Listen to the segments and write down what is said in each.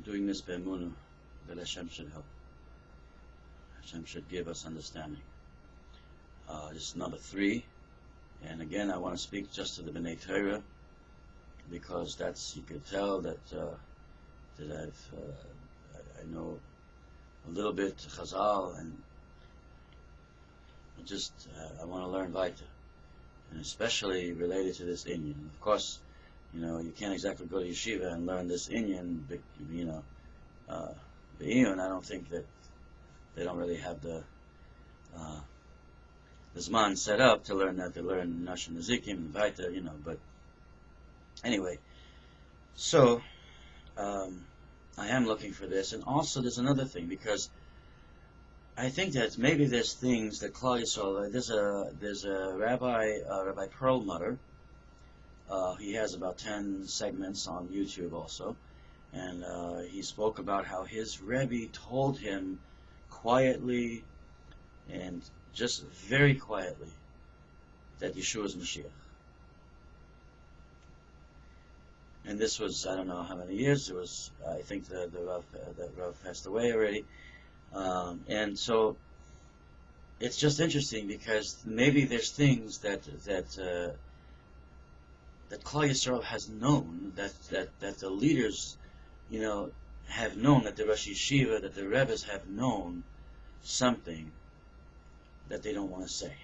doing this be'emunah, that Hashem should help. Hashem should give us understanding. This is number 3. And again, I want to speak just to the Bnei Torah, because you could tell that I know a little bit Chazal, and I want to learn weiter, and especially related to this inyan. Of course, you can't exactly go to yeshiva and learn this inyan, I don't think that they don't really have the Zman set up to learn that. They learn Nash and Nezikim and weiter, but anyway, so I am looking for this. And also there's another thing, because I think that maybe there's things that Klal Yisrael, there's a Rabbi Perlmutter. He has about 10 segments on YouTube also, and he spoke about how his Rebbie told him quietly, and just very quietly, that Yeshua is Moshiach. And this was, I don't know how many years it was. I think the Rav passed away already. And so it's just interesting, because maybe there's things that Klal Yisrael has known, that the leaders, have known, that the Rosh Yeshiva, that the Rebbes have known something that they don't want to say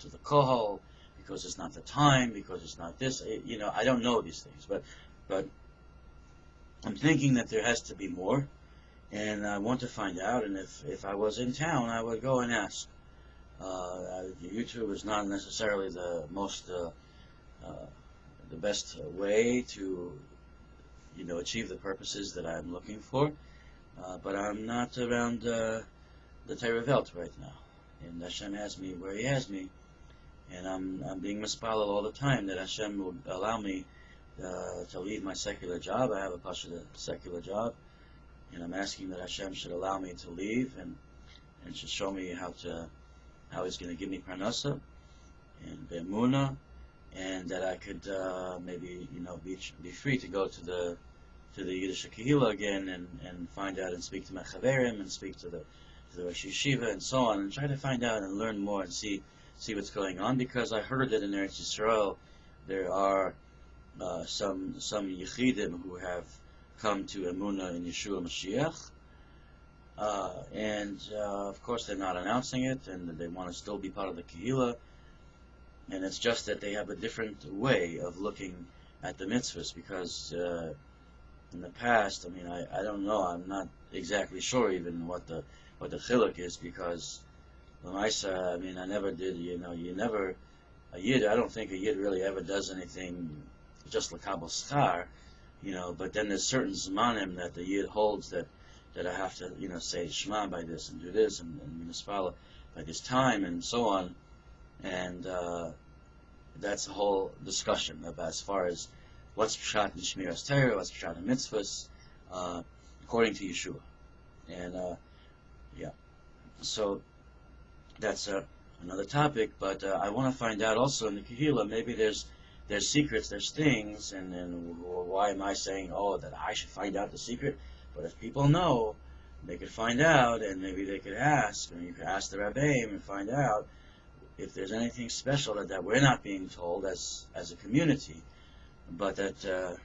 to the Kohol, because it's not the time, because it's not this. I don't know these things, but I'm thinking that there has to be more, and I want to find out. And if I was in town, I would go and ask. YouTube is not necessarily the most the best way to achieve the purposes that I'm looking for, but I'm not around the Torah Welt right now. And Hashem has me where He has me, and I'm being mispalel all the time that Hashem will allow me to leave my secular job. I have a secular job, and I'm asking that Hashem should allow me to leave, and should show me how He's going to give me parnasa and be'emunah, and that I could maybe be free to go to the Yiddish Kehila again, and find out and speak to my chaverim, and speak to the Rosh Yeshiva and so on, and try to find out and learn more and see what's going on, because I heard that in Eretz Yisroel there are some Yechidim who have come to Emunah in Yeshua Moshiach, and of course they're not announcing it, and they want to still be part of the Kehila, and it's just that they have a different way of looking at the mitzvos, because in the past, I don't know, I'm not exactly sure even what the chiluk is, because I never did, a Yid, I don't think a Yid really ever does anything just l'kabel schar, but then there's certain zmanim that the Yid holds that I have to, say Shema by this, and do this, and mispala by this time, and so on, and that's a whole discussion about as far as what's pshat in Shmiras Torah, what's pshat in mitzvos, according to Yeshua. And so that's another topic, but I want to find out also in the Kehila, maybe there's secrets, there's things, and why am I saying, that I should find out the secret? But if people know, they could find out, and maybe they could ask, and you could ask the Rabbi and find out if there's anything special that we're not being told as a community, but that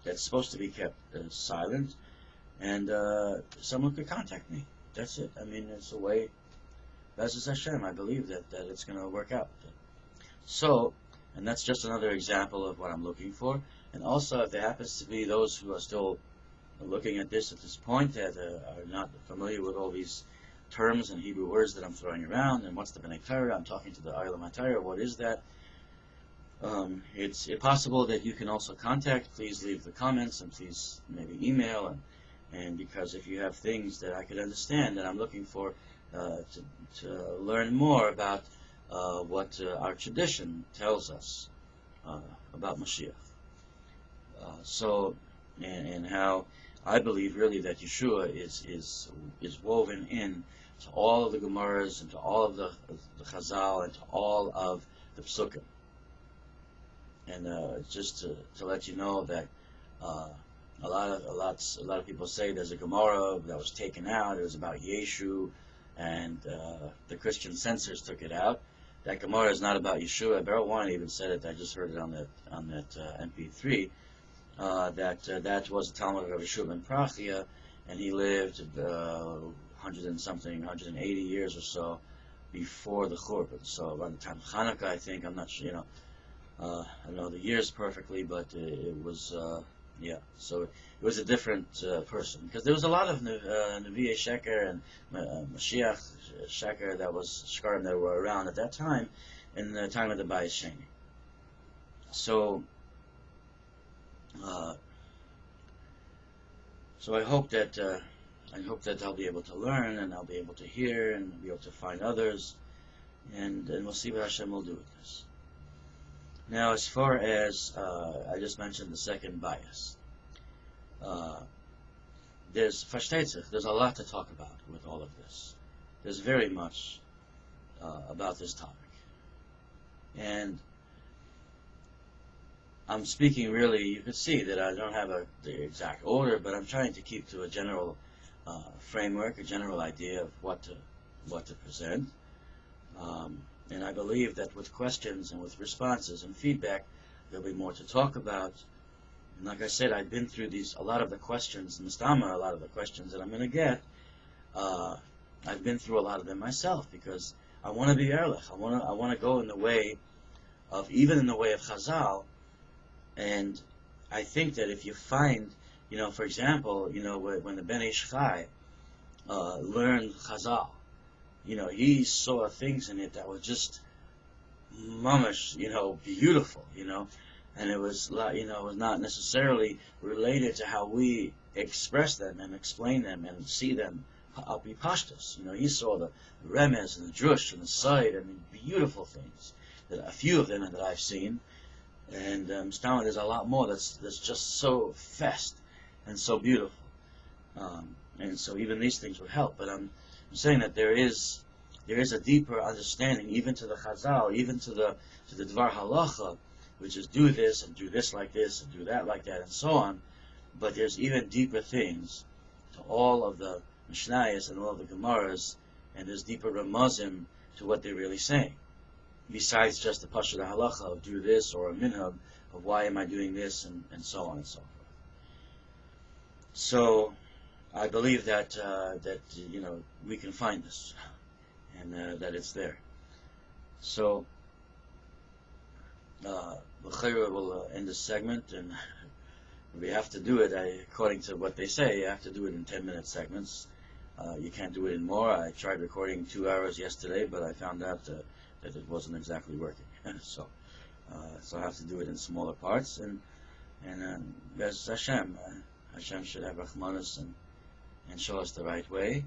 that's supposed to be kept silent, and someone could contact me. That's it. It's a way. That's Hashem. I believe that it's going to work out. So, and that's just another example of what I'm looking for. And also, if there happens to be those who are still looking at this point that are not familiar with all these terms and Hebrew words that I'm throwing around, and what's the Bnei Torah? I'm talking to the Olam HaTorah. What is that? It's possible that you can also contact. Please leave the comments, and please maybe email, and because if you have things that I could understand that I'm looking for to learn more about what our tradition tells us about Mashiach. And how I believe really that Yeshua is woven in to all of the Gemorahs, and to all of the Chazal, and to all of the Psukim. And just to let you know that a lot of people say there's a Gemorah that was taken out. It was about Yeshu, and the Christian censors took it out. That Gemorah is not about Yeshua. Beryl Wine even said it. I just heard it on that MP3. That was a Talmud of Yeshua ben Prachia, and he lived 180 years or so before the Churban. So around the time of Hanukkah, I think. I'm not sure. I don't know the years perfectly, but it was. So it was a different person, because there was a lot of Nevi'ei Sheker and Mashiach Sheker that was Shkarim that were around at that time, in the time of the Bayis Sheni. So I hope that I'll be able to learn, and I'll be able to hear, and be able to find others, and we'll see what Hashem will do with this. Now, as far as I just mentioned the second bias, there's a lot to talk about with all of this. There's very much about this topic, and I'm speaking really. You can see that I don't have the exact order, but I'm trying to keep to a general framework, a general idea of what to present. And I believe that with questions and with responses and feedback, there'll be more to talk about. And like I said, I've been through a lot of the questions, Mistama, a lot of the questions that I'm going to get. I've been through a lot of them myself, because I want to be Erlich. I want to go in the way of Chazal. And I think that if you find, for example, when the Bnai Ish Chai learned Chazal, he saw things in it that were just mamash, beautiful, and it was not necessarily related to how we express them and explain them and see them up pashtus. He saw the remez and the drush and the side and the beautiful things, a few of them that I've seen, and there's a lot more that's just so fest and so beautiful, and so even these things would help. But I'm saying that there is a deeper understanding, even to the Chazal, even to the Dvar Halacha, which is do this and do this like this and do that like that and so on. But there's even deeper things to all of the Mishnayos and all of the Gemorahs, and there's deeper ramazim to what they're really saying, besides just the Pasha Halacha of do this, or a minhag of why am I doing this, and so on and so forth. So I believe that we can find this, and that it's there. So we'll end this segment, and we have to do it according to what they say. You have to do it in 10-minute segments. You can't do it in more. I tried recording 2 hours yesterday, but I found out that it wasn't exactly working. So I have to do it in smaller parts, and there's Hashem should have Rahmanas and show us the right way,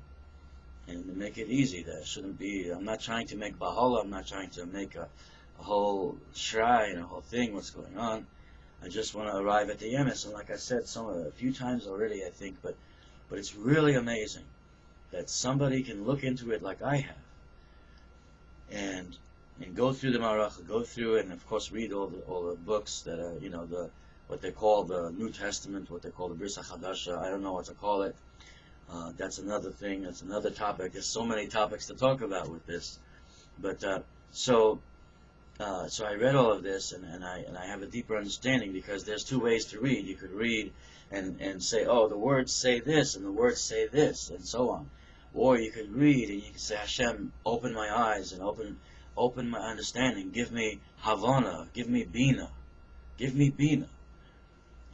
and make it easy. There shouldn't be. I'm not trying to make Bahala. I'm not trying to make a whole shrine, a whole thing. What's going on? I just want to arrive at the Yemis, and like I said, a few times already, I think. But it's really amazing that somebody can look into it like I have, and go through the Marach, go through, and of course read all the books that are what they call the New Testament, what they call the Bris HaChadasha. I don't know what to call it. That's another thing. That's another topic. There's so many topics to talk about with this. But so I read all of this, and I have a deeper understanding, because there's two ways to read. You could read and say, oh, the words say this, and the words say this, and so on. Or you could read and you could say, Hashem, open my eyes and open my understanding. Give me Havana. Give me Bina. Give me Bina.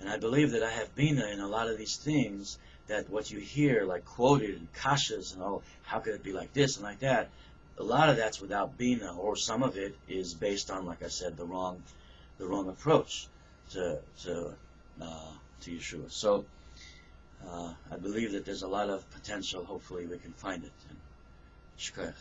And I believe that I have Bina in a lot of these things, that what you hear, like quoted and kashas and all, how could it be like this and like that? A lot of that's without Bina, or some of it is based on, like I said, the wrong approach to Yeshua. So I believe that there's a lot of potential. Hopefully we can find it. And shkach.